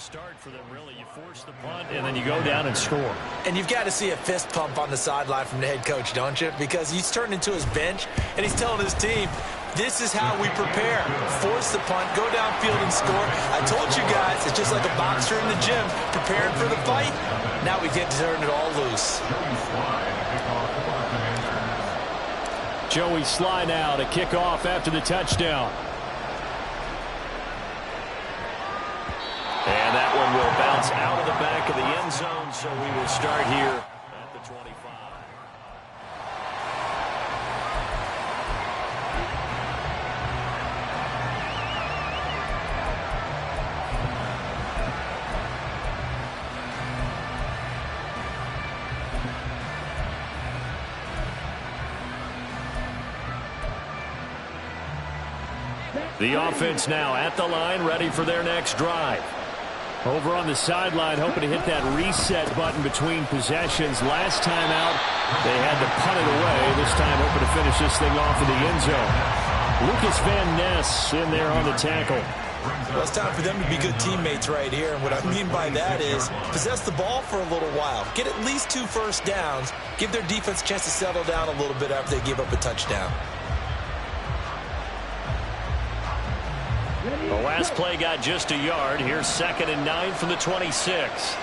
start for them, really. You force the punt, and then you go down and score. And you've got to see a fist pump on the sideline from the head coach, don't you? Because he's turned into his bench, and he's telling his team, this is how we prepare. Force the punt, go downfield and score. I told you guys, it's just like a boxer in the gym preparing for the fight. Now we get to turn it all loose. Joey Sly now to kick off after the touchdown. And that one will bounce out of the back of the end zone, so we will start here at the 25. The offense now at the line, ready for their next drive. Over on the sideline, hoping to hit that reset button between possessions. Last time out, they had to punt it away. This time, hoping to finish this thing off in the end zone. Lucas Van Ness in there on the tackle. Well, it's time for them to be good teammates right here. And what I mean by that is possess the ball for a little while. Get at least 2 first downs. Give their defense a chance to settle down a little bit after they give up a touchdown. The last play got just a yard. Here's 2nd and 9 from the 26.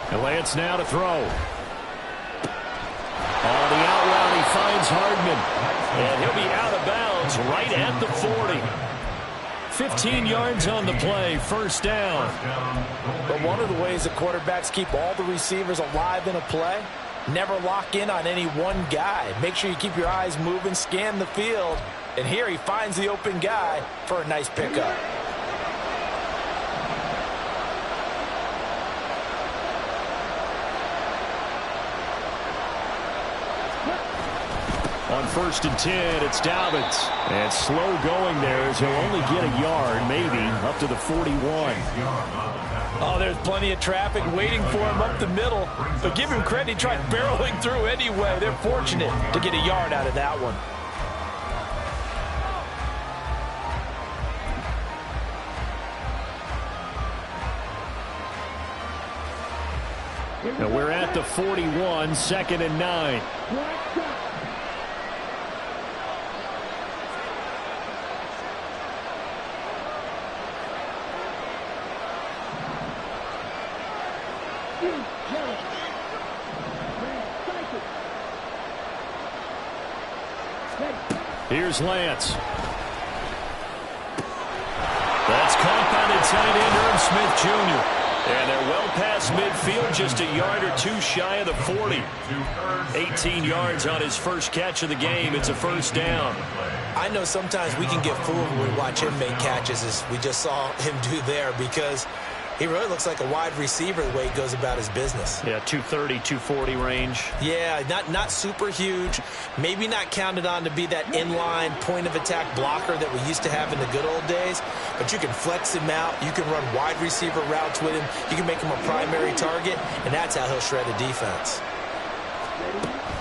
And Lance now to throw. On the out route, he finds Hardman. And he'll be out of bounds right at the 40. 15 yards on the play, first down. But one of the ways that quarterbacks keep all the receivers alive in a play, never lock in on any one guy. Make sure you keep your eyes moving, scan the field. And here he finds the open guy for a nice pickup. On 1st and 10, it's Dobbins. And slow going there as he'll only get a yard, maybe, up to the 41. Oh, there's plenty of traffic waiting for him up the middle. But give him credit, he tried barreling through anyway. They're fortunate to get a yard out of that one. And we're at the 41, 2nd and 9. Here's Lance. That's caught by the tight end, Irv Smith Jr. And they're well past midfield, just a yard or 2 shy of the 40. 18 yards on his first catch of the game. It's a first down. I know sometimes we can get fooled when we watch him make catches, as we just saw him do there, because he really looks like a wide receiver the way he goes about his business. Yeah, 230, 240 range. Yeah, not super huge. Maybe not counted on to be that inline point-of-attack blocker that we used to have in the good old days. But you can flex him out. You can run wide receiver routes with him. You can make him a primary target, and that's how he'll shred a defense.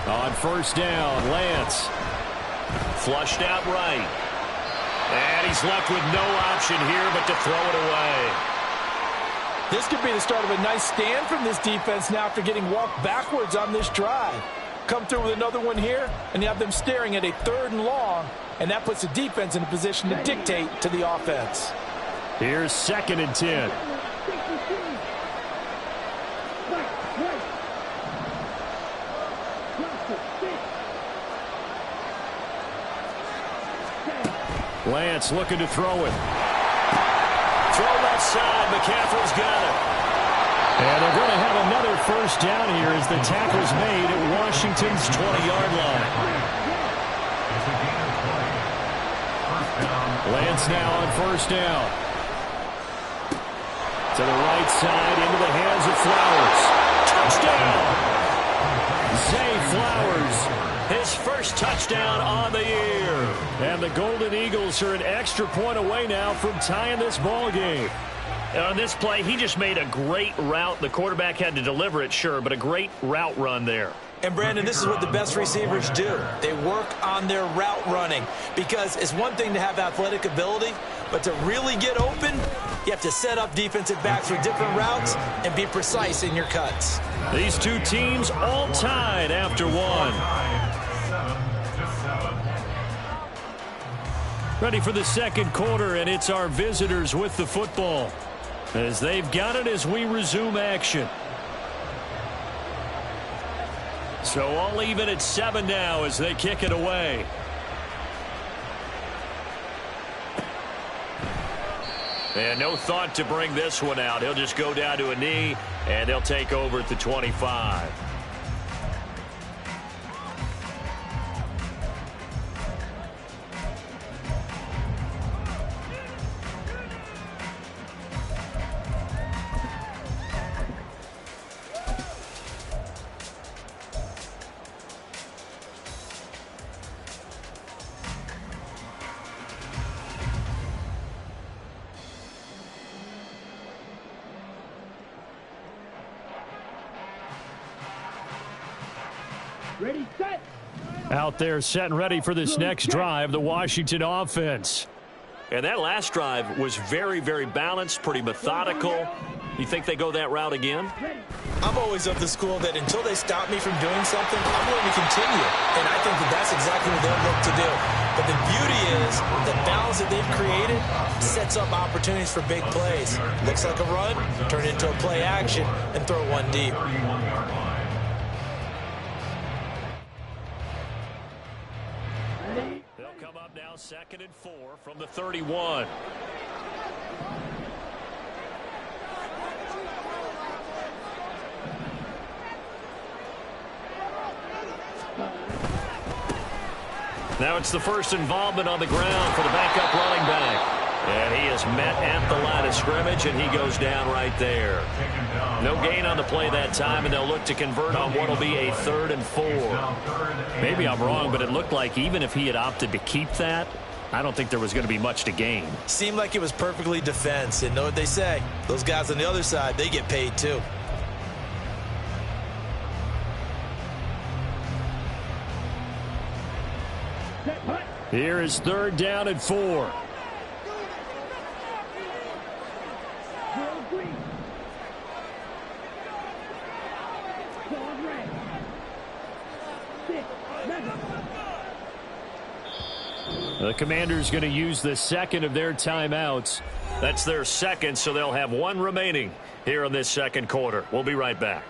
On first down, Lance. Flushed out right. And he's left with no option here but to throw it away. This could be the start of a nice stand from this defense now after getting walked backwards on this drive. Come through with another one here, and you have them staring at a 3rd and long, and that puts the defense in a position to dictate to the offense. Here's 2nd and 10. Lance looking to throw it. Throw left side. McCaffrey's got it. And they're going to have another first down here as the tackle's made at Washington's 20-yard line. Lance now on first down. To the right side, into the hands of Flowers. Touchdown! Zay Flowers. His first touchdown on the year. And the Golden Eagles are an extra point away now from tying this ball game. On this play, he just made a great route. The quarterback had to deliver it, sure, but a great route run there. And, Brandon, this is what the best receivers do. They work on their route running because it's one thing to have athletic ability, but to really get open, you have to set up defensive backs with different routes and be precise in your cuts. These two teams all tied after one. Ready for the second quarter, and it's our visitors with the football as they've got it as we resume action. So all even at 7 now as they kick it away. And no thought to bring this one out. He'll just go down to a knee, and they'll take over at the 25. Ready, set. Out there set and ready for this next drive, the Washington offense. And that last drive was very, very balanced, pretty methodical. You think they go that route again? I'm always of the school that until they stop me from doing something, I'm going to continue. And I think that that's exactly what they'll look to do. But the beauty is the balance that they've created sets up opportunities for big plays. Looks like a run, turn it into a play action, and throw one deep. They'll come up now 2nd and 4 from the 31. Now it's the first involvement on the ground for the backup running back. And he is met at the line of scrimmage, and he goes down right there. No gain on the play that time, and they'll look to convert on what will be a 3rd and 4. Maybe I'm wrong, but it looked like even if he had opted to keep that, I don't think there was going to be much to gain. Seemed like it was perfectly defense. And know what they say? Those guys on the other side, they get paid too. Here is 3rd down and 4. The Commanders going to use the second of their timeouts. That's their second, so they'll have one remaining here in this second quarter. We'll be right back.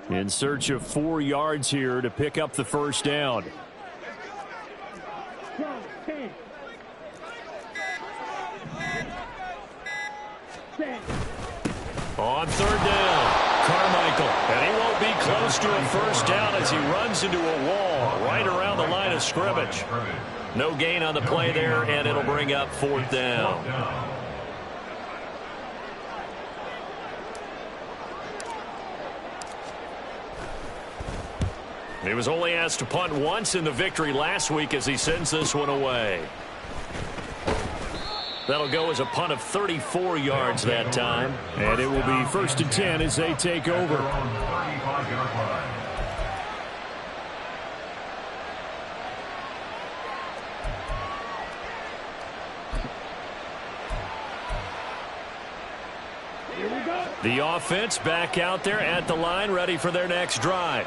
In search of 4 yards here to pick up the first down. On 3rd down, Carmichael. And he won't be close to a first down as he runs into a wall right around the line of scrimmage. No gain on the play there, and it'll bring up 4th down. He was only asked to punt once in the victory last week as he sends this one away. That'll go as a punt of 34 yards that time. And it will be 1st and 10 as they take over. The offense back out there at the line, ready for their next drive.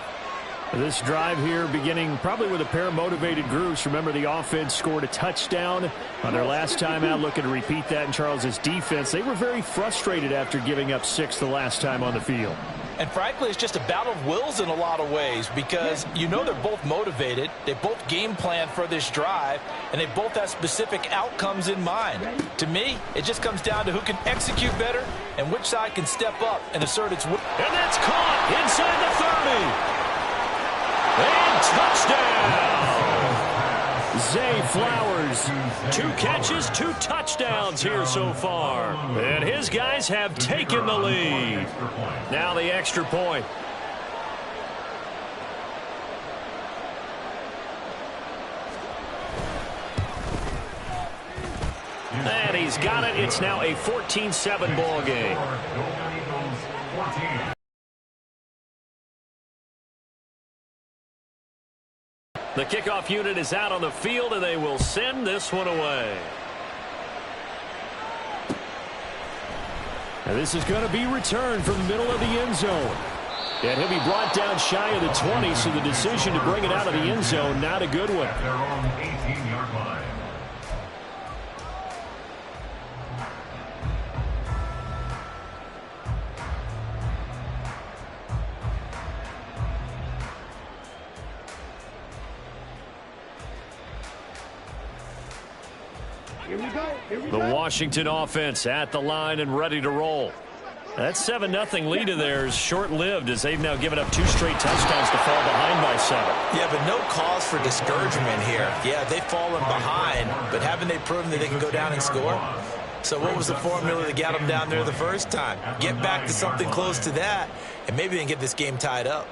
This drive here beginning probably with a pair of motivated groups. Remember, the offense scored a touchdown on their last time out, looking to repeat that in Charles's defense. They were very frustrated after giving up 6 the last time on the field. And frankly, it's just a battle of wills in a lot of ways because you know they're both motivated, they both game plan for this drive, and they both have specific outcomes in mind. To me, it just comes down to who can execute better and which side can step up and assert its will. And that's caught inside the 30. And touchdown! Zay Flowers, 2 catches, 2 touchdowns here so far. And his guys have taken the lead. Now the extra point. And he's got it. It's now a 14-7 ball game. The kickoff unit is out on the field, and they will send this one away. And this is going to be returned from the middle of the end zone. And he'll be brought down shy of the 20, so the decision to bring it out of the end zone, not a good one. Their own 18-yard line. The Washington offense at the line and ready to roll. That 7-0 lead of theirs short-lived as they've now given up 2 straight touchdowns to fall behind by 7. Yeah, but no cause for discouragement here. Yeah, they've fallen behind, but haven't they proven that they can go down and score? So what was the formula that got them down there the first time? Get back to something close to that, and maybe they can get this game tied up.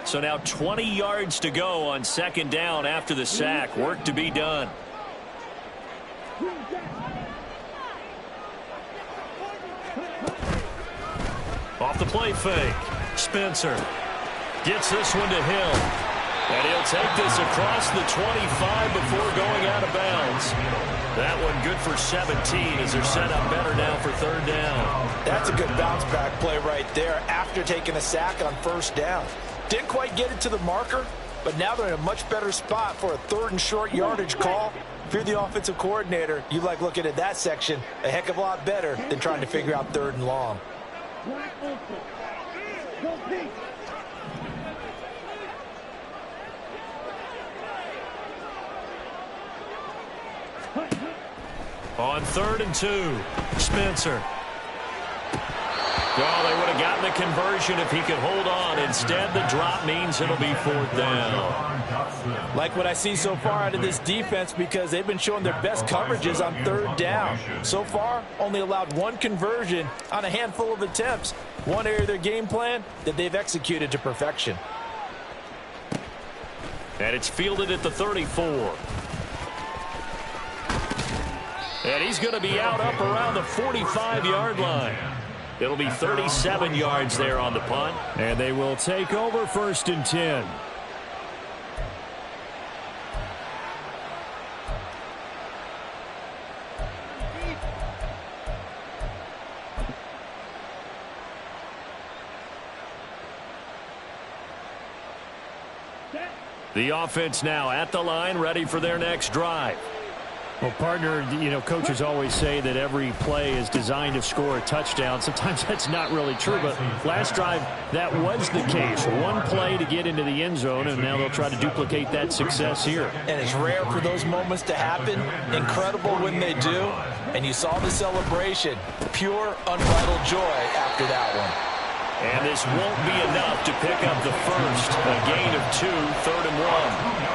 So now 20 yards to go on 2nd down after the sack. Work to be done. Off the play fake. Spencer gets this one to Hill. And he'll take this across the 25 before going out of bounds. That one good for 17 as they're set up better now for 3rd down. That's a good bounce back play right there after taking a sack on 1st down. Didn't quite get it to the marker, but now they're in a much better spot for a 3rd and short yardage call. If you're the offensive coordinator, you like looking at that section a heck of a lot better than trying to figure out 3rd and long. On 3rd and 2, Spencer. Well, they would have gotten the conversion if he could hold on. Instead, the drop means it'll be 4th down. Like what I see so far out of this defense because they've been showing their best coverages on 3rd down. So far, only allowed 1 conversion on a handful of attempts. One area of their game plan that they've executed to perfection. And it's fielded at the 34. And he's going to be out up around the 45-yard line. It'll be 37 yards there on the punt. And they will take over 1st and 10. The offense now at the line, ready for their next drive. Well, partner, you know, coaches always say that every play is designed to score a touchdown. Sometimes that's not really true, but last drive, that was the case. 1 play to get into the end zone, and now they'll try to duplicate that success here. And it's rare for those moments to happen. Incredible when they do. And you saw the celebration. Pure, unbridled joy after that one. And this won't be enough to pick up the first. A gain of 2, 3rd and 1.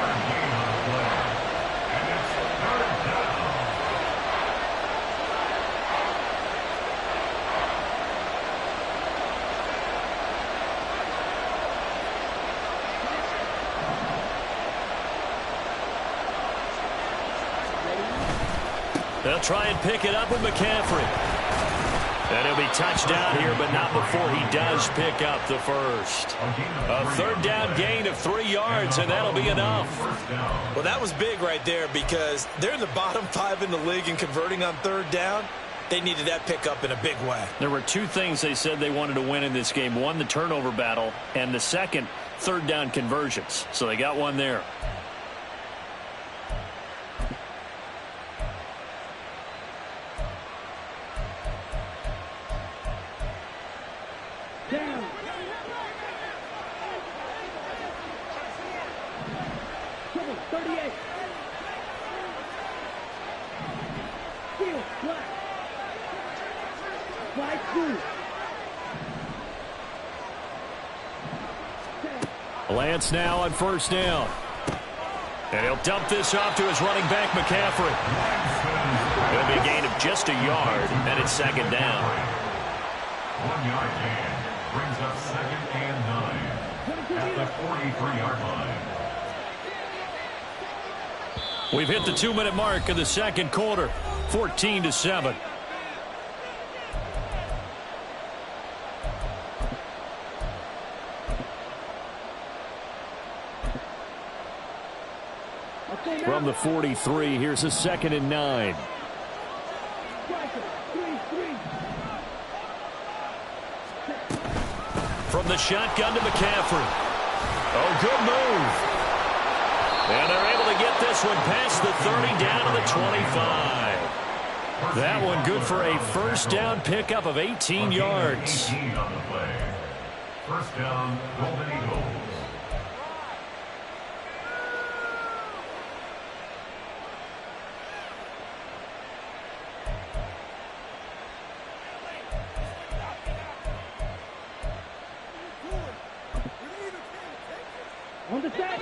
They'll try and pick it up with McCaffrey. And he'll be touched down here, but not before he does pick up the first. A 3rd down gain of 3 yards, and that'll be enough. Well, that was big right there because they're in the bottom 5 in the league and converting on 3rd down. They needed that pickup in a big way. There were 2 things they said they wanted to win in this game. 1, the turnover battle, and the second, 3rd down conversions. So they got one there. Down. Trouble, 38. Field, black. Flag blue. Lance now on first down. And he'll dump this off to his running back, McCaffrey. It'll be a gain of just a yard, and it's second down. 1 yard gain brings up 2nd and 9 at the 43-yard line. We've hit the 2-minute mark of the second quarter, 14-7. From the 43, here's a 2nd and 9. From the shotgun to McCaffrey. Oh, good move. And they're able to get this one past the 30 down to the 25. That one good for a first down pickup of 18 yards. 18 on the play. First down, Golden Eagles. On the set.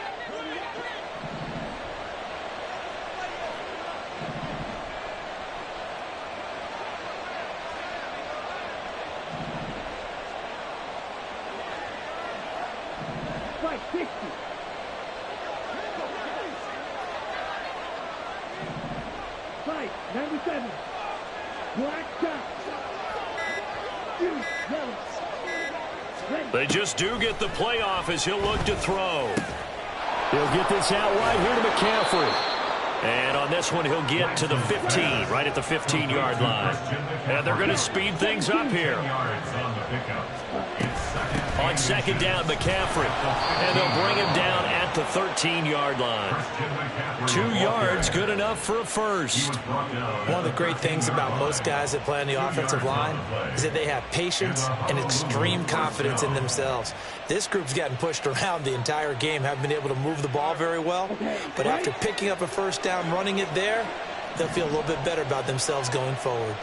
Strike 60. Strike 97. Black shot. Yellow. They just do get the playoff as he'll look to throw. He'll get this out wide here to McCaffrey. And on this one, he'll get to the 15, right at the 15-yard line. And they're going to speed things up here. On second down, McCaffrey. And they'll bring him down at the 13-yard line. 2 yards, good enough for a first. One of the great things about most guys that play on the offensive line is that they have patience and extreme confidence in themselves. This group's gotten pushed around the entire game, haven't been able to move the ball very well. But after picking up a first down, running it there, they'll feel a little bit better about themselves going forward.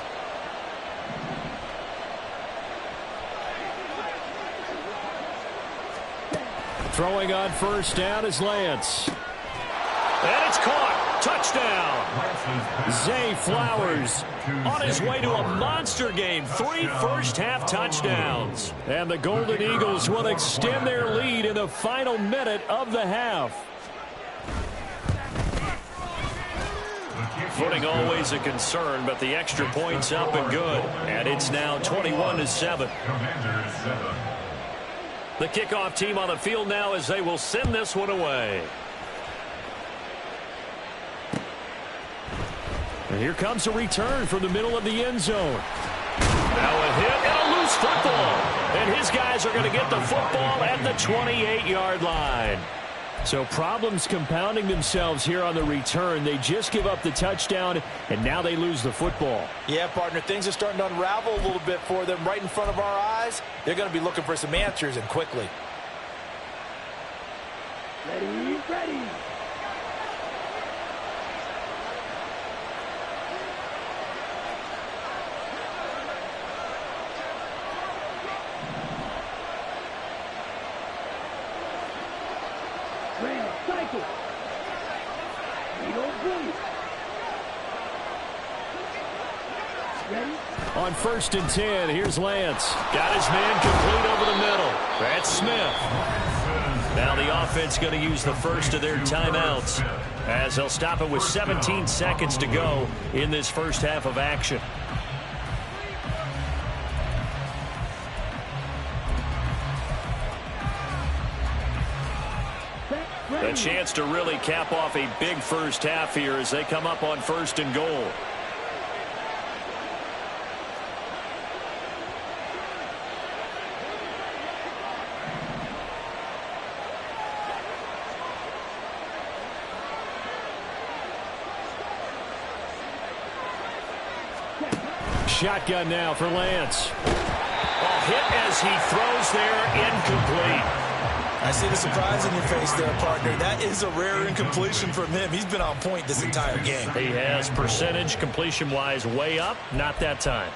Throwing on first down is Lance. And it's caught. Touchdown. Zay Flowers on his way to a monster game. 3 first-half touchdowns. And the Golden Eagles will extend their lead in the final minute of the half. Footing always a concern, but the extra point's up and good. And it's now 21-7. The kickoff team on the field now as they will send this one away. And here comes a return from the middle of the end zone. Now a hit and a loose football. And his guys are going to get the football at the 28-yard line. So problems compounding themselves here on the return. They just give up the touchdown, and now they lose the football. Yeah, partner, things are starting to unravel a little bit for them right in front of our eyes. They're going to be looking for some answers, and quickly. Ready, ready. Cycle. Ready? On 1st and 10, here's Lance. Got his man complete over the middle. That's Smith. Now the offense going to use the first of their timeouts as they'll stop it with 17 seconds to go in this first half of action. A chance to really cap off a big first half here as they come up on 1st and goal. Shotgun now for Lance. Oh, hit as he throws there, incomplete. I see the surprise in your face there, partner. That is a rare incompletion from him. He's been on point this entire game. He has percentage completion-wise way up, not that time.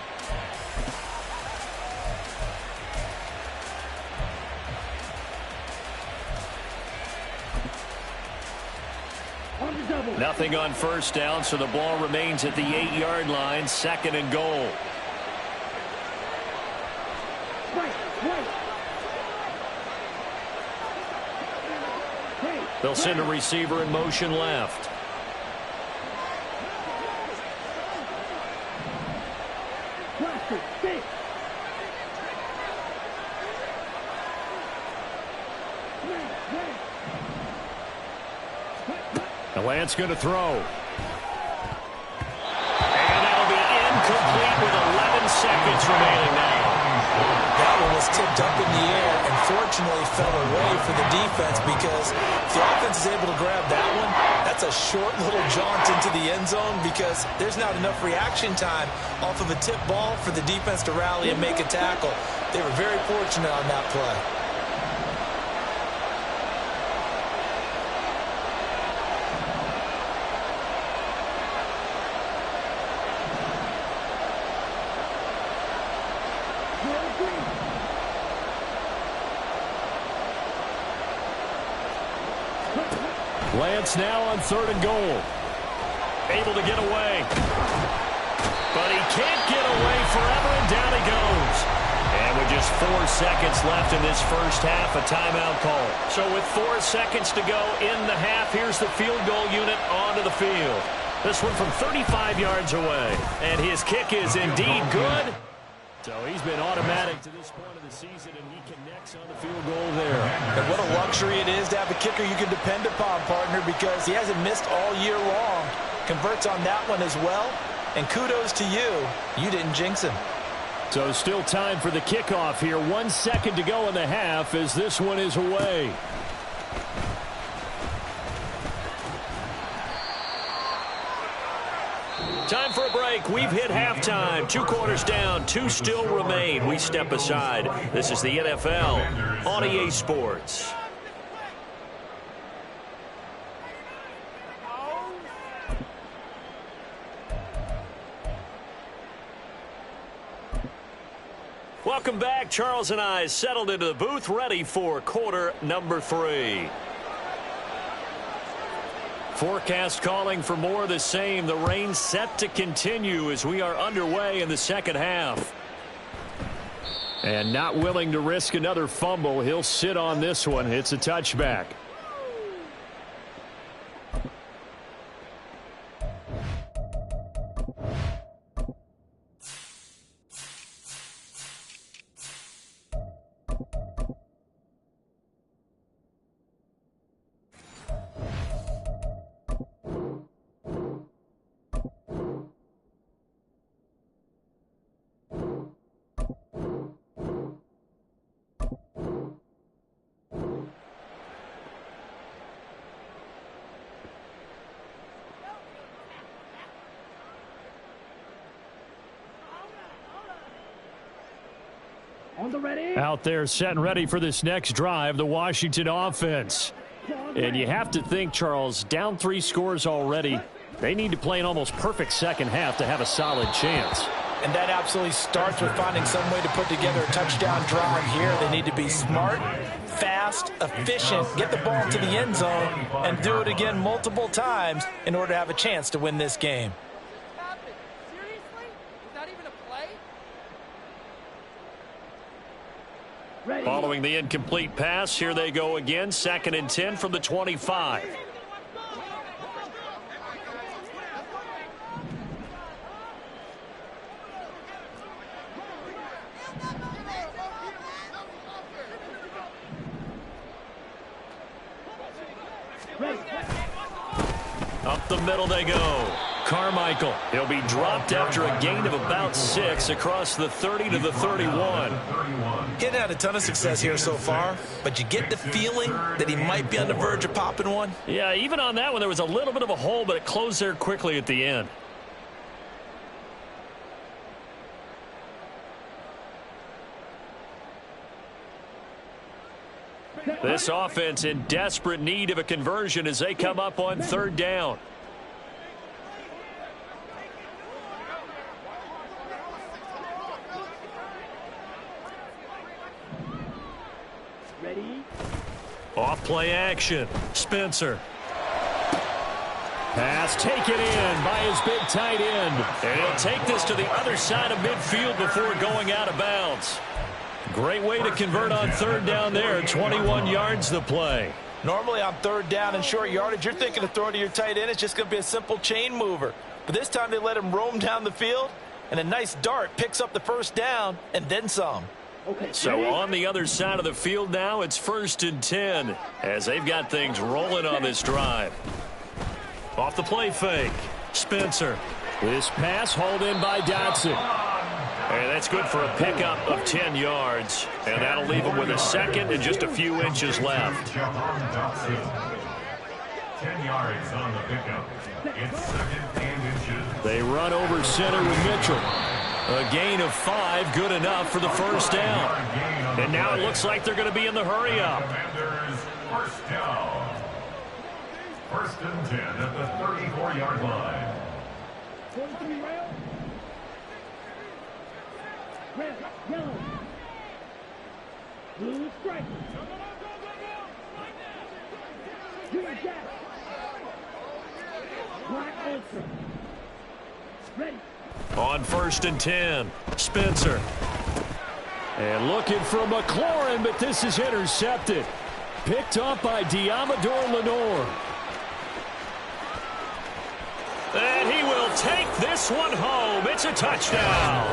Nothing on first down, so the ball remains at the 8-yard line, 2nd and goal. They'll send a receiver in motion left. The Lance going to throw. And that'll be incomplete with 11 seconds remaining now. That one was tipped up in the air and fortunately fell away for the defense, because if the offense is able to grab that one, that's a short little jaunt into the end zone, because there's not enough reaction time off of a tip ball for the defense to rally and make a tackle. They were very fortunate on that play. Lance now on 3rd and goal. Able to get away. But he can't get away forever, and down he goes. And with just 4 seconds left in this first half, a timeout call. So with 4 seconds to go in the half, here's the field goal unit onto the field. This one from 35 yards away. And his kick is indeed good. So he's been automatic to this point of the season, and he connects on the field goal there. And what a luxury it is to have a kicker you can depend upon, partner, because he hasn't missed all year long. Converts on that one as well. And kudos to you. You didn't jinx him. So still time for the kickoff here. 1 second to go in the half as this one is away. Time for a break. We've hit halftime. 2 quarters down. 2 still remain. We step aside. This is the NFL on EA Sports. Welcome back. Charles and I settled into the booth, ready for quarter number 3. Forecast calling for more of the same. The rain set to continue as we are underway in the second half. And not willing to risk another fumble. He'll sit on this one. It's a touchback. Out there set and ready for this next drive, the Washington offense. And you have to think, Charles, down 3 scores already. They need to play an almost perfect second half to have a solid chance. And that absolutely starts with finding some way to put together a touchdown drive here. They need to be smart, fast, efficient, get the ball to the end zone, and do it again multiple times in order to have a chance to win this game. Following the incomplete pass, here they go again. 2nd and 10 from the 25. Up the middle they go. Carmichael. He'll be dropped after a gain of about 6 across the 30 to the 31. Getting had a ton of success here so far, but you get the feeling that he might be on the verge of popping one. Yeah, even on that one, there was a little bit of a hole, but it closed there quickly at the end. This offense in desperate need of a conversion as they come up on third down. Ready? Off play action. Spencer. Pass taken in by his big tight end. And he'll take this to the other side of midfield before going out of bounds. Great way to convert on third down there. 21 yards the play. Normally on third down and short yardage, you're thinking of throwing to your tight end. It's just going to be a simple chain mover. But this time they let him roam down the field, and a nice dart picks up the first down and then some. Okay. So on the other side of the field now, it's 1st and 10 as they've got things rolling on this drive. Off the play fake. Spencer. This pass hauled in by Dotson. And that's good for a pickup of 10 yards. And that'll leave him with a second and just a few inches left. 10 yards on the pickup. It's 2nd and inches. They run over center with Mitchell. A gain of 5, good enough for the first down. And now it looks like they're going to be in the hurry-up. Commanders, first down. 1st and 10 at the 34-yard line. 43 rail. Red, yellow. Blue stripe. Green jack. Black ultra. Ready. On 1st and 10, Spencer. And looking for McLaurin, but this is intercepted. Picked up by Diamador Lenore. And he will take this one home. It's a touchdown.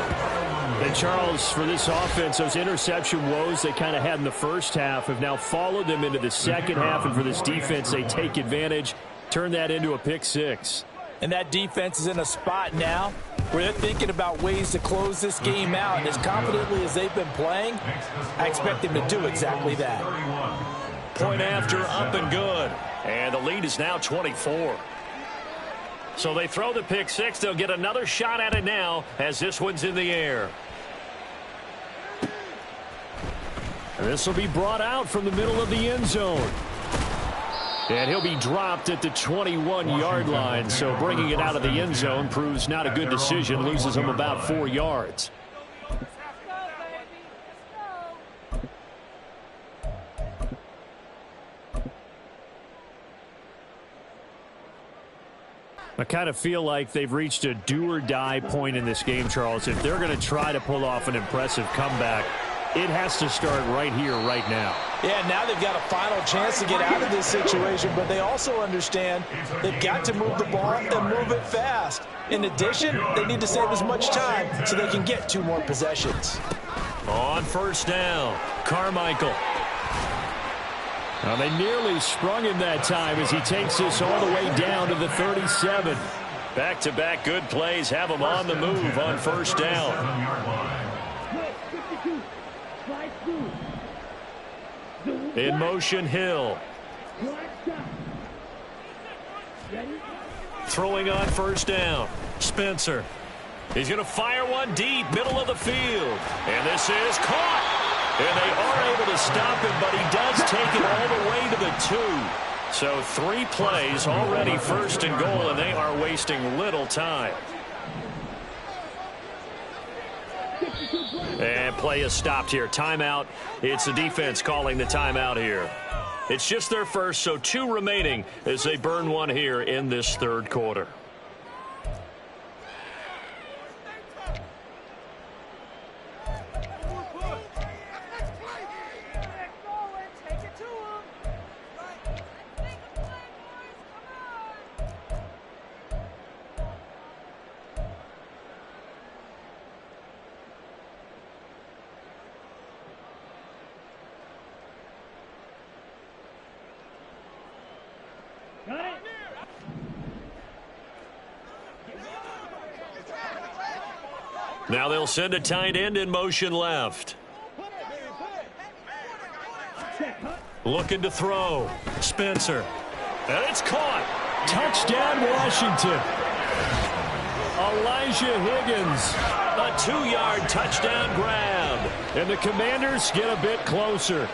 And Charles, for this offense, those interception woes they kind of had in the first half have now followed them into the second half. And for this defense, they take advantage, turn that into a pick 6. And that defense is in a spot now where they're thinking about ways to close this game out. And as confidently as they've been playing, I expect them to do exactly that. Point after, up and good. And the lead is now 24. So they throw the pick 6. They'll get another shot at it now as this one's in the air. And this will be brought out from the middle of the end zone. And he'll be dropped at the 21-yard line. So bringing it out of the end zone proves not a good decision. Loses him about 4 yards. I kind of feel like they've reached a do-or-die point in this game, Charles. If they're going to try to pull off an impressive comeback, it has to start right here, right now. Yeah, now they've got a final chance to get out of this situation, but they also understand they've got to move the ball and move it fast. In addition, they need to save as much time so they can get 2 more possessions. On 1st down, Carmichael. Now they nearly sprung him that time as he takes this all the way down to the 37. Back-to-back good plays have him on the move on 1st down. In motion, Hill. Throwing on 1st down, Spencer. He's going to fire one deep, middle of the field. And this is caught. And they are able to stop him, but he does take it all the way to the 2. So 3 plays already 1st and goal, and they are wasting little time. And play is stopped here. Timeout. It's the defense calling the timeout here. It's just their first, so 2 remaining as they burn one here in this 3rd quarter. Now they'll send a tight end in motion left. Looking to throw. Spencer. And it's caught. Touchdown, Washington. Elijah Higgins. A 2-yard touchdown grab. And the Commanders get a bit closer.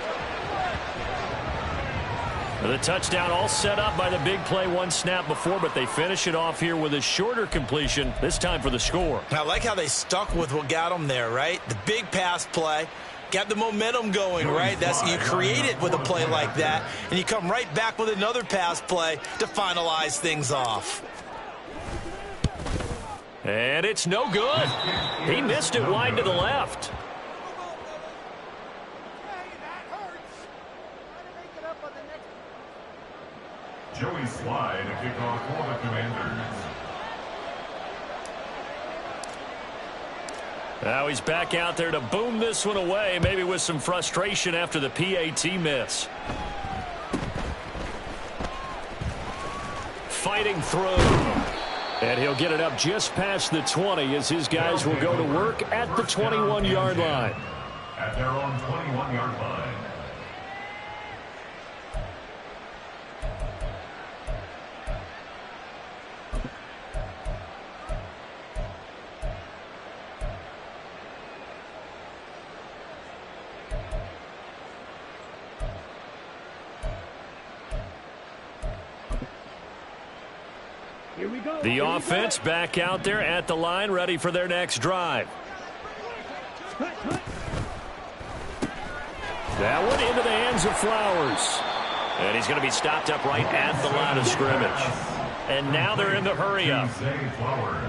The touchdown all set up by the big play one snap before, but they finish it off here with a shorter completion, this time for the score. I like how they stuck with what got them there, right? The big pass play, got the momentum going, right? That's you create it with a play like that, and you come right back with another pass play to finalize things off. And it's no good. He missed it wide to the left. Joey Slide, a kickoff for the Commanders. Now he's back out there to boom this one away, maybe with some frustration after the PAT miss. Fighting through. And he'll get it up just past the 20 as his guys will go to work at the 21-yard line. At their own 21-yard line. Here we go. The offense back out there at the line, ready for their next drive. That one into the hands of Flowers. And he's going to be stopped up right at the line of scrimmage. And now they're in the hurry up. Flowers.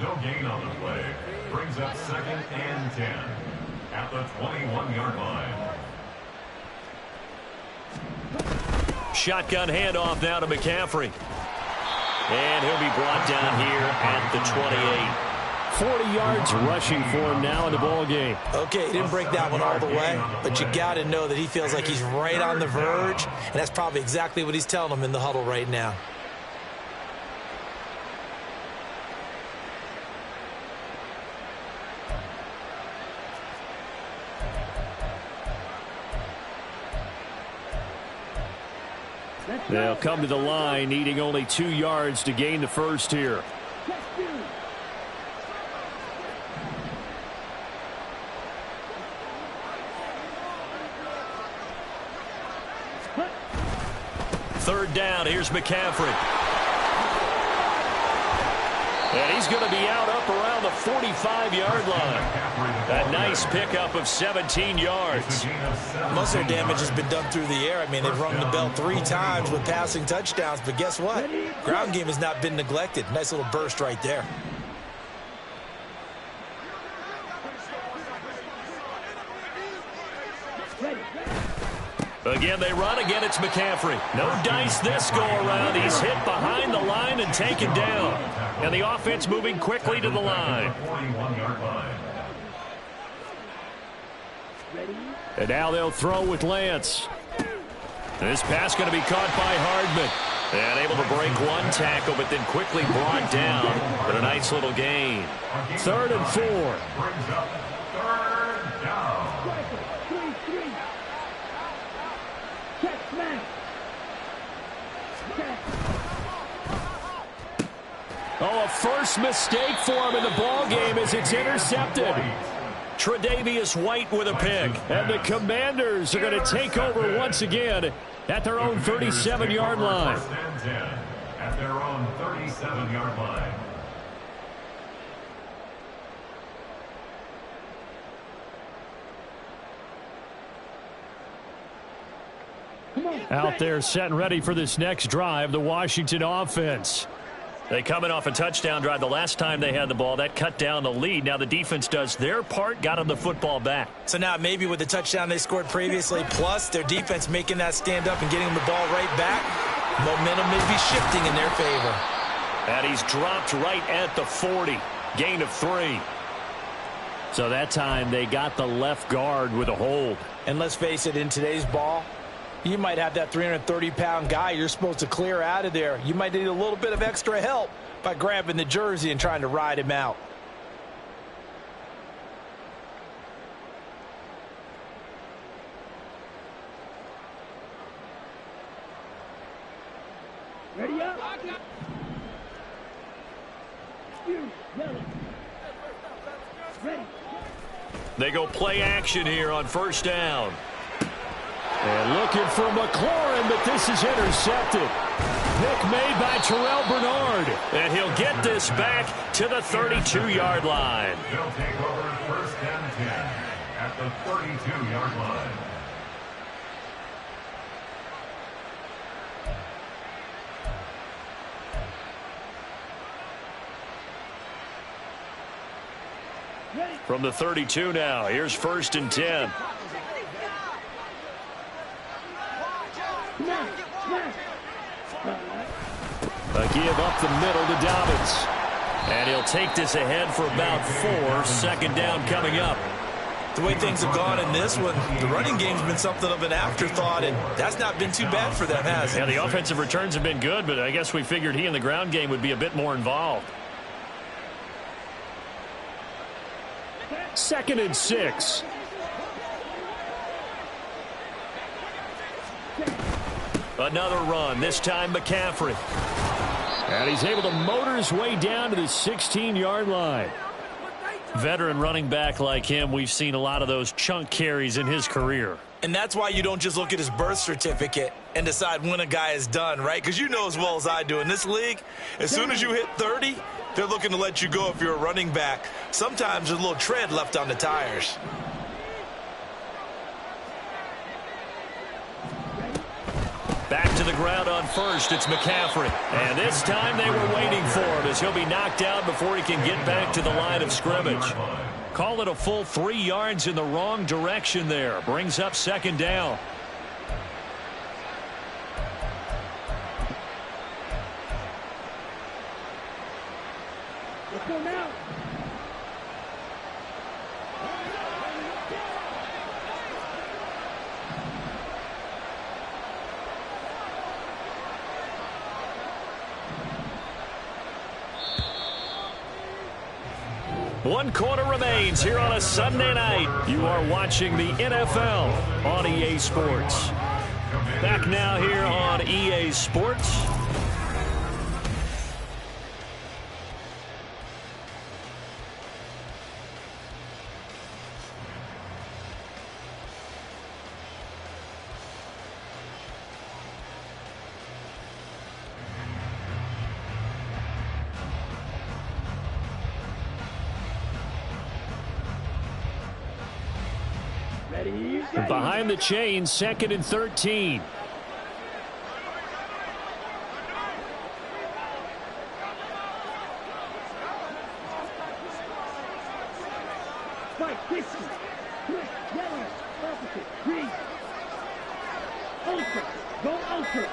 No gain on the play. Brings up 2nd and 10 at the 21-yard line. Shotgun handoff now to McCaffrey. And he'll be brought down here at the 28. 40 yards rushing for him now in the ball game. Okay, he didn't break that one all the way, but you got to know that he feels like he's right on the verge, and that's probably exactly what he's telling them in the huddle right now. They'll come to the line, needing only 2 yards to gain the first here. Third down, here's McCaffrey. And he's going to be out up around the 45-yard line. A nice pickup of 17 yards. Most of their damage has been done through the air. I mean, they've rung the bell 3 times with passing touchdowns, but guess what? Ground game has not been neglected. Nice little burst right there. Again, they run. Again, it's McCaffrey. No dice this go-around. He's hit behind the line and taken down. And the offense moving quickly to the line. And now they'll throw with Lance. This pass going to be caught by Hardman. And able to break one tackle, but then quickly brought down. But a nice little gain. 3rd and 4. Brings up 3rd down. Oh, a first mistake for him in the ball game as it's intercepted. Tre'Davious White with a pick. And the Commanders are going to take over once again at their own 37-yard line. At their own 37-yard line. Out there set and ready for this next drive, the Washington offense. They coming off a touchdown drive the last time they had the ball. That cut down the lead. Now the defense does their part, got them the football back. So now maybe with the touchdown they scored previously, plus their defense making that stand up and getting them the ball right back, momentum may be shifting in their favor. And he's dropped right at the 40. Gain of 3. So that time they got the left guard with a hold. And let's face it, in today's ball, you might have that 330-pound guy you're supposed to clear out of there. You might need a little bit of extra help by grabbing the jersey and trying to ride him out. Ready up. They go play action here on 1st down. And looking for McLaurin, but this is intercepted. Pick made by Terrell Bernard. And he'll get this back to the 32-yard line. They'll take over 1st and 10 at the 32-yard line. From the 32 now, here's 1st and 10. A give up the middle to Dobbins. And he'll take this ahead for about 4. 2nd down coming up. The way things have gone in this one, the running game's been something of an afterthought, and that's not been too bad for them, has it? Yeah, the offensive returns have been good, but I guess we figured he in the ground game would be a bit more involved. 2nd and 6. Another run, this time McCaffrey. And he's able to motor his way down to the 16-yard line. Veteran running back like him, we've seen a lot of those chunk carries in his career. And that's why you don't just look at his birth certificate and decide when a guy is done, right? Because you know as well as I do, in this league, as soon as you hit 30, they're looking to let you go if you're a running back. Sometimes there's a little tread left on the tires. Back to the ground on 1st, it's McCaffrey. And this time they were waiting for him as he'll be knocked down before he can get back to the line of scrimmage. Call it a full 3 yards in the wrong direction there. Brings up 2nd down. Let's go now. One quarter remains here on a Sunday night. You are watching the NFL on EA Sports. Back now here on EA Sports. Behind the chain, 2nd and 13. Spike, this one. Yellow, opposite, green. Ultra, go ultra.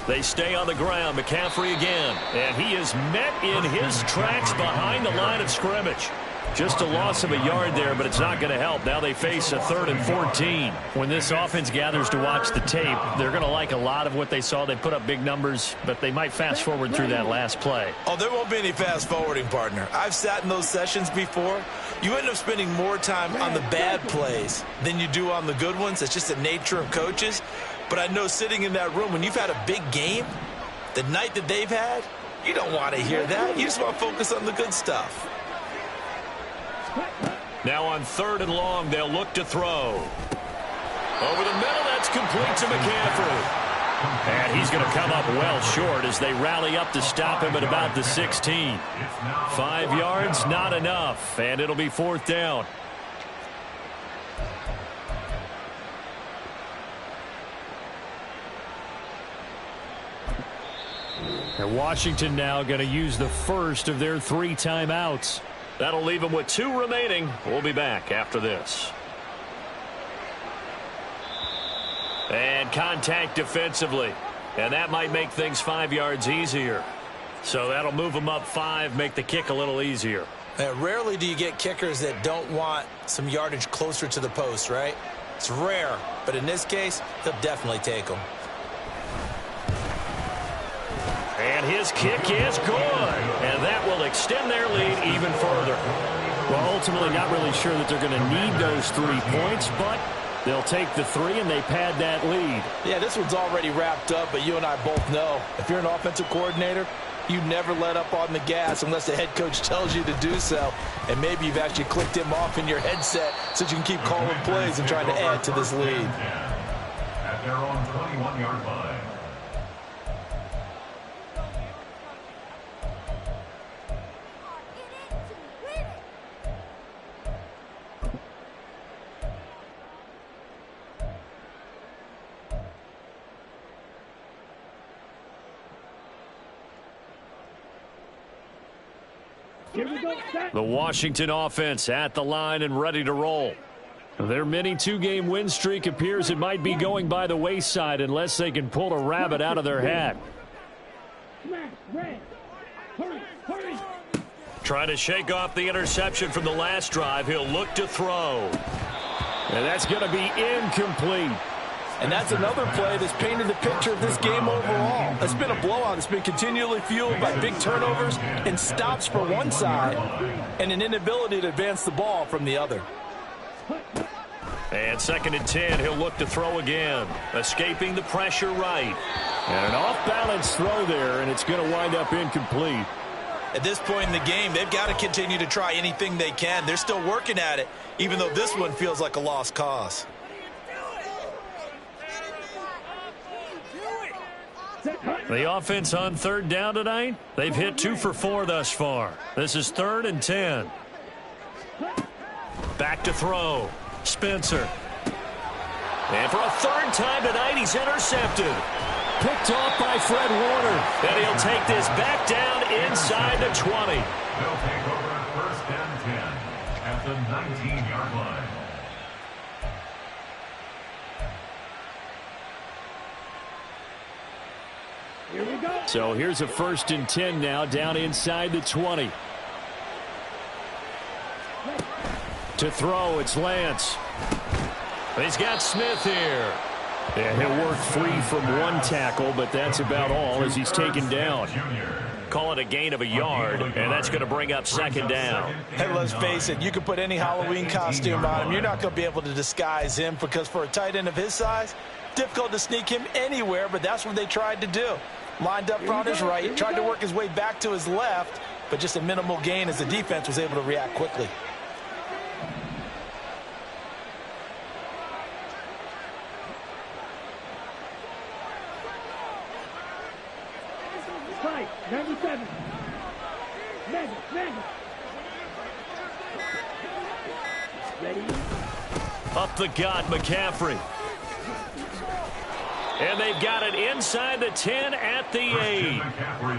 They stay on the ground. McCaffrey again. And he is met in his tracks behind the line of scrimmage. Just a loss of a yard there, but it's not going to help. Now they face a 3rd and 14. When this offense gathers to watch the tape, they're going to like a lot of what they saw. They put up big numbers, but they might fast forward through that last play. Oh, there won't be any fast forwarding, partner. I've sat in those sessions before. You end up spending more time on the bad plays than you do on the good ones. It's just the nature of coaches. But I know sitting in that room, when you've had a big game, the night that they've had, you don't want to hear that. You just want to focus on the good stuff. Now on 3rd and long, they'll look to throw. Over the middle, that's complete to McCaffrey. And he's going to come up well short as they rally up to stop him at about the 16. 5 yards, not enough, and it'll be 4th down. And Washington now going to use the first of their 3 timeouts. That'll leave them with 2 remaining. We'll be back after this. And contact defensively. And that might make things 5 yards easier. So that'll move them up 5, make the kick a little easier. Rarely do you get kickers that don't want some yardage closer to the post, right? It's rare, but in this case, they'll definitely take them. And his kick is good. And that will extend their lead even further. Well, ultimately not really sure that they're going to need those 3 points, but they'll take the 3 and they pad that lead. Yeah, this one's already wrapped up, but you and I both know if you're an offensive coordinator, You never let up on the gas unless the head coach tells you to do so. And maybe you've actually clicked him off in your headset so you can keep calling plays and trying to add to this lead. At their own 21-yard line. Here we go, set. The Washington offense at the line and ready to roll. Their mini two-game win streak appears it might be going by the wayside unless they can pull a rabbit out of their hat. Smash, red. Hurry, hurry. Trying to shake off the interception from the last drive. He'll look to throw. And that's going to be incomplete. And that's another play that's painted the picture of this game overall. It's been a blowout. It's been continually fueled by big turnovers and stops for one side and an inability to advance the ball from the other. And 2nd and 10, he'll look to throw again. Escaping the pressure right. And an off-balance throw there, and it's going to wind up incomplete. At this point in the game, they've got to continue to try anything they can. They're still working at it, even though this one feels like a lost cause. The offense on 3rd down tonight, they've hit 2 for 4 thus far. This is 3rd and 10. Back to throw. Spencer. And for a 3rd time tonight, he's intercepted. Picked off by Fred Warner. And he'll take this back down inside the 20. They'll take over at 1st and 10 at the 19-yard line. Here we go. So here's a 1st and 10 now down inside the 20. To throw, it's Lance. He's got Smith here. And he'll work free from one tackle, but that's about all as he's taken down. Call it a gain of a yard, and that's going to bring up 2nd down. Hey, let's face it, you can put any Halloween costume on him. You're not going to be able to disguise him because for a tight end of his size, difficult to sneak him anywhere, but that's what they tried to do. Lined up on his right, tried to work his way back to his left, but just a minimal gain as the defense was able to react quickly. Strike, 97. Mega. Ready? Up the gut, McCaffrey. And they've got it inside the 10 at the 8.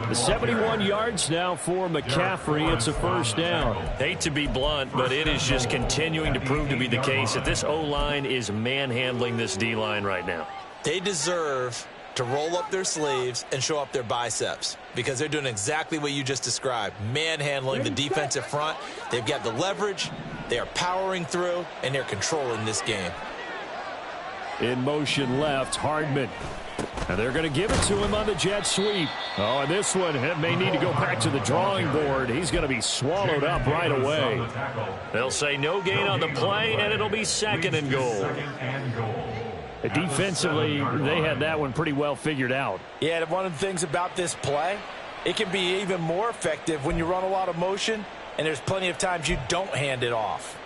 The 71 yards now for McCaffrey. It's a 1st down. Hate to be blunt, but it is just continuing to prove to be the case that this O-line is manhandling this D-line right now. They deserve to roll up their sleeves and show up their biceps because they're doing exactly what you just described, manhandling the defensive front. They've got the leverage, they are powering through, and they're controlling this game. In motion left, Hardman. And they're going to give it to him on the jet sweep. Oh, and this one may need to go back to the drawing board. He's going to be swallowed up right away. They'll say no gain on the play, and it'll be 2nd and goal. Defensively, they had that one pretty well figured out. Yeah, and one of the things about this play, it can be even more effective when you run a lot of motion, and there's plenty of times you don't hand it off.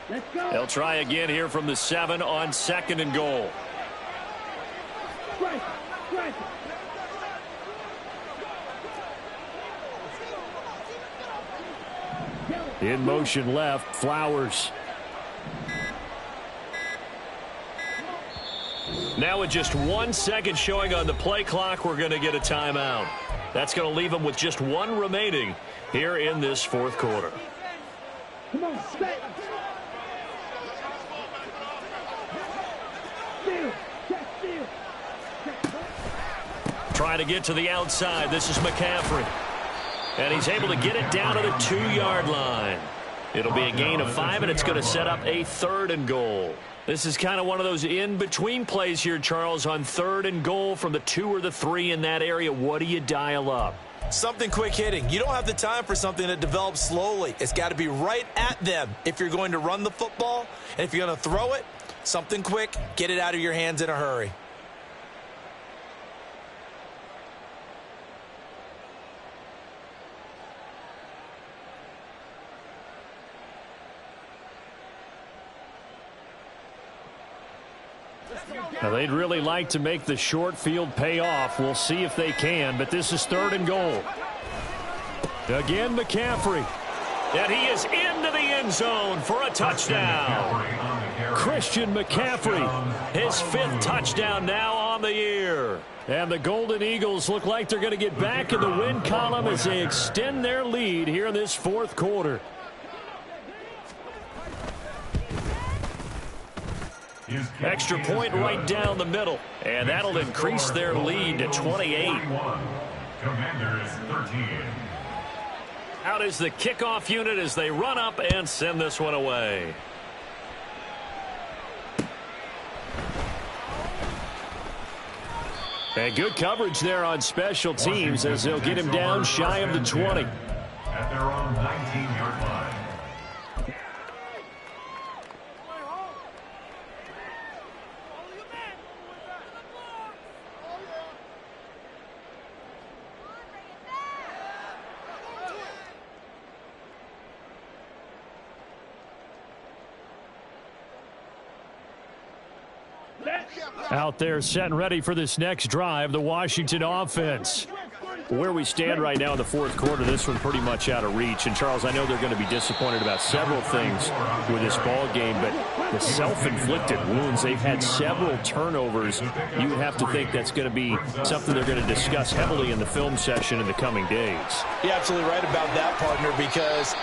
Let's go. They'll try again here from the 7 on 2nd and goal. Strike. In motion left, Flowers. Now with just 1 second showing on the play clock, we're going to get a timeout. That's going to leave them with just 1 remaining here in this 4th quarter. Come on, set. Steal. Trying to get to the outside. This is McCaffrey. And he's able to get it down to the 2-yard line. It'll be a gain of 5, and it's going to set up a 3rd and goal. This is kind of one of those in-between plays here, Charles, on 3rd and goal from the 2 or the 3 in that area. What do you dial up? Something quick hitting. You don't have the time for something that develops slowly. It's got to be right at them if you're going to run the football. And if you're going to throw it, Something quick, get it out of your hands in a hurry. Now, they'd really like to make the short field pay off. We'll see if they can, but this is 3rd and goal. Again, McCaffrey. And he is into the end zone for a touchdown. Christian McCaffrey, his 5th touchdown now on the year. And the Golden Eagles look like they're going to get back in the win column as they extend their lead here in this 4th quarter. Extra point right down the middle, and that'll increase their lead to 28. Commanders 13. Out is the kickoff unit as they run up and send this one away. And good coverage there on special teams as they'll get him down shy of the 20. At their own 19-yard line. Out there set and ready for this next drive, the Washington offense. Where we stand right now in the 4th quarter, this one pretty much out of reach. And, Charles, I know they're going to be disappointed about several things with this ball game, but the self-inflicted wounds, they've had several turnovers. You would have to think that's going to be something they're going to discuss heavily in the film session in the coming days. You're absolutely right about that, partner, because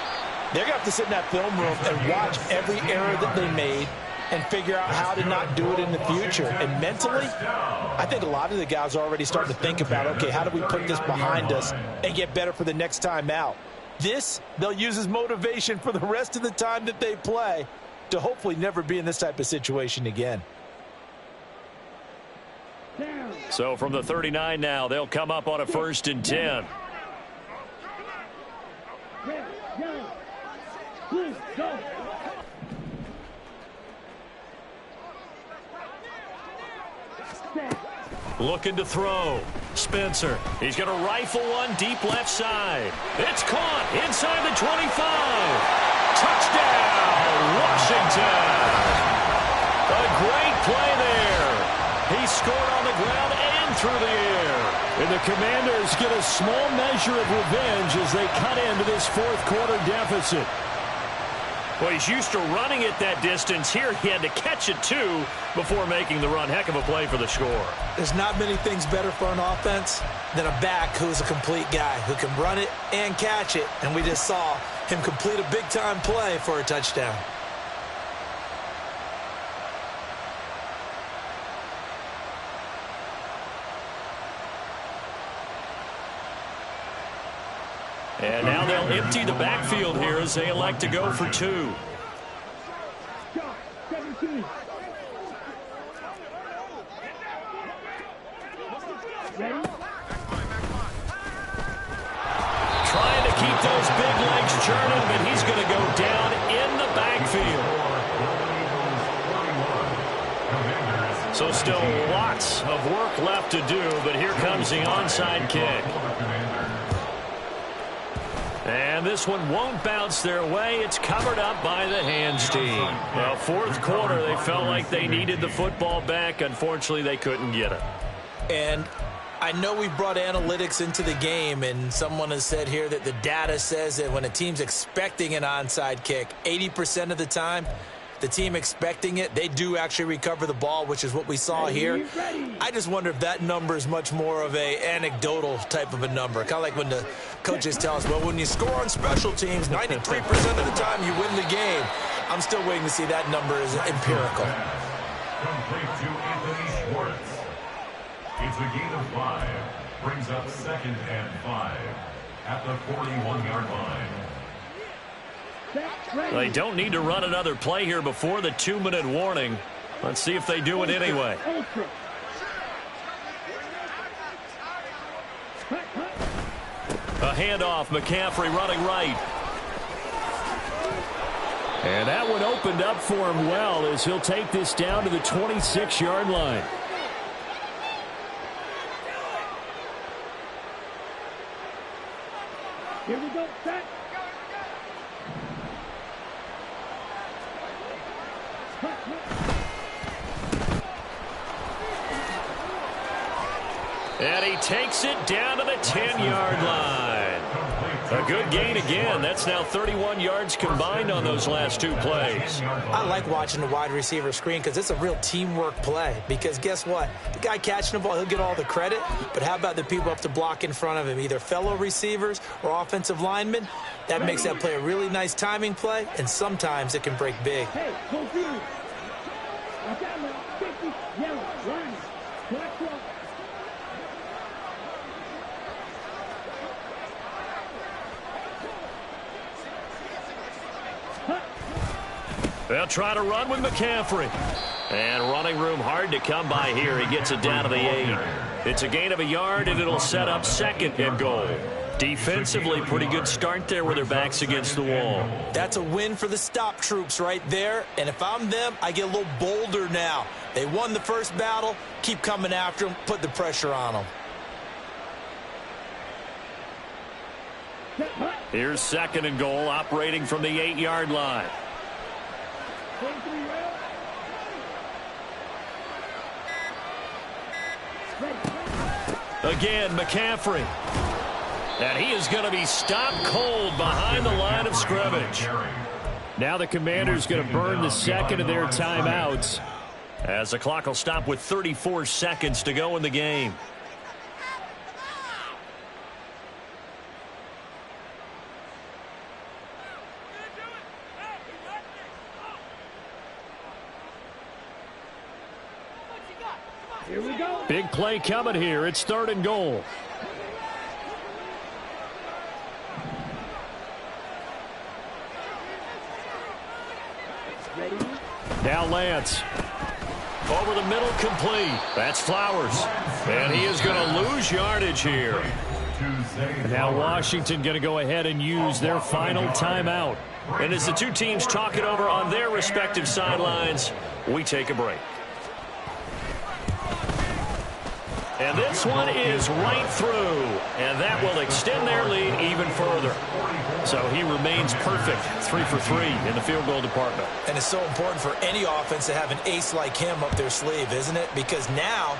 they're going to have to sit in that film room and watch every error that they made and figure out how to not do it in the future. And mentally, I think a lot of the guys are already starting to think about, okay, how do we put this behind us and get better for the next time out? This, they'll use as motivation for the rest of the time that they play to hopefully never be in this type of situation again. So from the 39 now, they'll come up on a 1st and 10. Looking to throw. Spencer. He's going to rifle one deep left side. It's caught inside the 25. Touchdown, Washington. A great play there. He scored on the ground and through the air. And the Commanders get a small measure of revenge as they cut into this 4th quarter deficit. Well, he's used to running it that distance. Here he had to catch it, too, before making the run. Heck of a play for the score. There's not many things better for an offense than a back who's a complete guy who can run it and catch it. And we just saw him complete a big-time play for a touchdown. And now they'll empty the backfield here as they elect to go for 2. Trying to keep those big legs churning, but he's going to go down in the backfield. So still lots of work left to do, but here comes the onside kick. And this one won't bounce their way. It's covered up by the hands team. Well, 4th quarter, they felt like they needed the football back. Unfortunately, they couldn't get it. And I know we brought analytics into the game, and someone has said here that the data says that when a team's expecting an onside kick, 80% of the time, the team expecting it, they do actually recover the ball, which is what we saw here. I just wonder if that number is much more of a anecdotal type of a number. Kind of like when the coaches tell us, well, when you score on special teams, 93% of the time you win the game. I'm still waiting to see that number is empirical. Complete to Anthony Schwartz. It's a gain of 5. Brings up 2nd and 5 at the 41-yard line. They don't need to run another play here before the 2-minute warning. Let's see if they do it anyway. A handoff, McCaffrey running right. And that one opened up for him well as he'll take this down to the 26-yard line. Here we go, set. And he takes it down to the 10-yard line. A good gain again. That's now 31 yards combined on those last two plays. I like watching the wide receiver screen because it's a real teamwork play. Because guess what? The guy catching the ball, he'll get all the credit. But how about the people up to block in front of him, either fellow receivers or offensive linemen? That makes that play a really nice timing play, and sometimes it can break big. Hey, go field. Watch out now. 50, yellow, line. Collect one. They'll try to run with McCaffrey. And running room hard to come by here. He gets it down to the 8. It's a gain of a yard, and it'll set up second and goal. Defensively, pretty good start there with their backs against the wall. That's a win for the stop troops right there. And if I'm them, I get a little bolder now. They won the first battle. Keep coming after them. Put the pressure on them. Here's second and goal, operating from the 8-yard line. Again, McCaffrey. And he is going to be stopped cold behind the line of scrimmage. Now the Commanders going to burn the second of their timeouts, as the clock will stop with 34 seconds to go in the game. Here we go. Big play coming here. It's third and goal. Ready? Now Lance. Over the middle, complete. That's Flowers. And he is going to lose yardage here. And now Washington going to go ahead and use their final timeout. And as the two teams talk it over on their respective sidelines, we take a break. And this one is right through, and that will extend their lead even further. So he remains perfect, 3 for 3 in the field goal department. And it's so important for any offense to have an ace like him up their sleeve, isn't it? Because now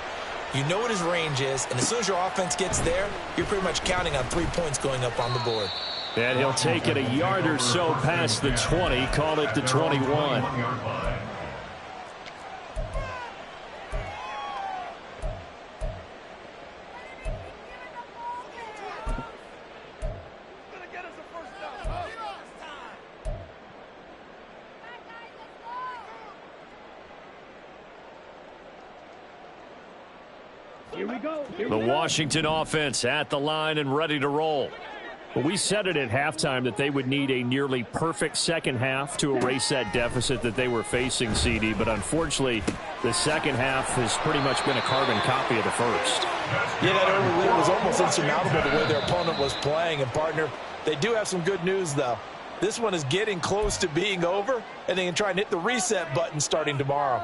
you know what his range is, and as soon as your offense gets there, you're pretty much counting on 3 points going up on the board. And he'll take it a yard or so past the 20, call it the 21. Here we go. The Washington offense at the line and ready to roll. Well, we said it at halftime that they would need a nearly perfect second half to erase that deficit that they were facing, CD. But unfortunately, the second half has pretty much been a carbon copy of the first. Yeah, that early lead was almost insurmountable the way their opponent was playing. And, partner, they do have some good news, though. This one is getting close to being over, and they can try and hit the reset button starting tomorrow.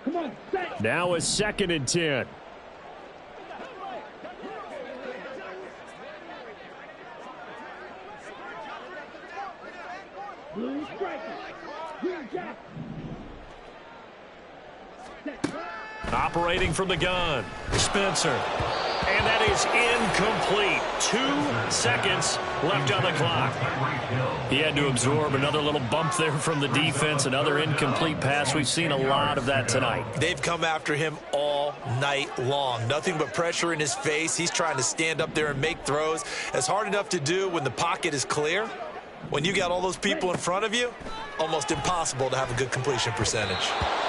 Come on, set. Now a second and 10. Blue striker. Green jack. Operating from the gun, Spencer. And that is incomplete. 2 seconds left on the clock. He had to absorb another little bump there from the defense, another incomplete pass. We've seen a lot of that tonight. They've come after him all night long. Nothing but pressure in his face. He's trying to stand up there and make throws. It's hard enough to do when the pocket is clear. When you got all those people in front of you, almost impossible to have a good completion percentage.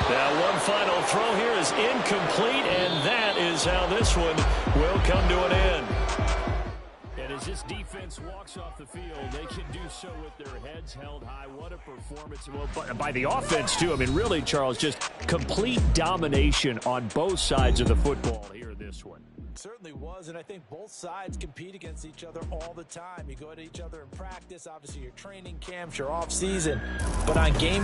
Now one final throw here is incomplete, and that is how this one will come to an end. And As this defense walks off the field, they can do so with their heads held high. What a performance. Well, by the offense, too. I mean, really, Charles, just complete domination on both sides of the football here in this one. It certainly was, and I think both sides compete against each other all the time. You go at each other in practice, obviously your training camps, your off season, but on game